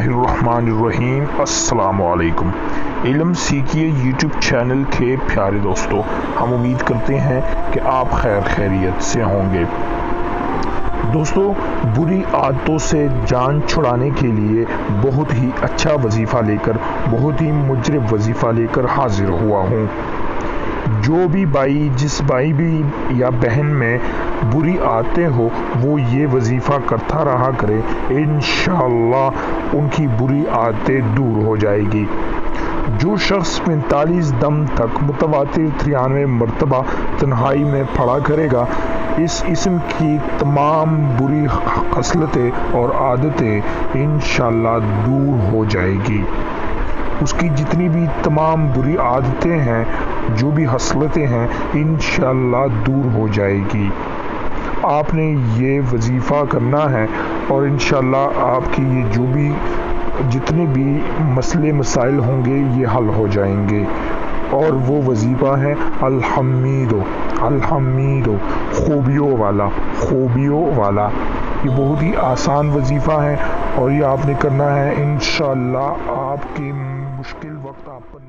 बिस्मिल्लाहिर्रहमानिर्रहीम। अस्सलामु अलैकुम। इल्म सीखिए यूट्यूब चैनल के प्यारे दोस्तों, हम उम्मीद करते हैं कि आप खैरियत से होंगे। दोस्तों, बुरी आदतों से जान छुड़ाने के लिए बहुत ही अच्छा वजीफ़ा लेकर, बहुत ही मुजरिब वजीफ़ा लेकर हाजिर हुआ हूँ। जो भी भाई, जिस भाई भी या बहन में बुरी आदतें हो, वो ये वजीफ़ा करता रहा करे, इंशाअल्लाह उनकी बुरी आदतें दूर हो जाएगी। जो शख्स 45 दम तक मुतवातिर 93 मरतबा तन्हाई में पढ़ा करेगा, इस इस्म की तमाम बुरी खसलतें और आदतें इंशाअल्लाह दूर हो जाएगी। उसकी जितनी भी तमाम बुरी आदतें हैं, जो भी हसलतें हैं, इंशाअल्लाह दूर हो जाएगी। आपने ये वजीफ़ा करना है और इंशाअल्लाह आपकी ये जो भी जितने भी मसले मसाइल होंगे, ये हल हो जाएंगे। और वो वजीफ़ा है अल-हमीदो खूबियों वाला। ये बहुत ही आसान वजीफ़ा है और ये आपने करना है। इंशाअल्लाह आपके मुश्किल वक्त आप पर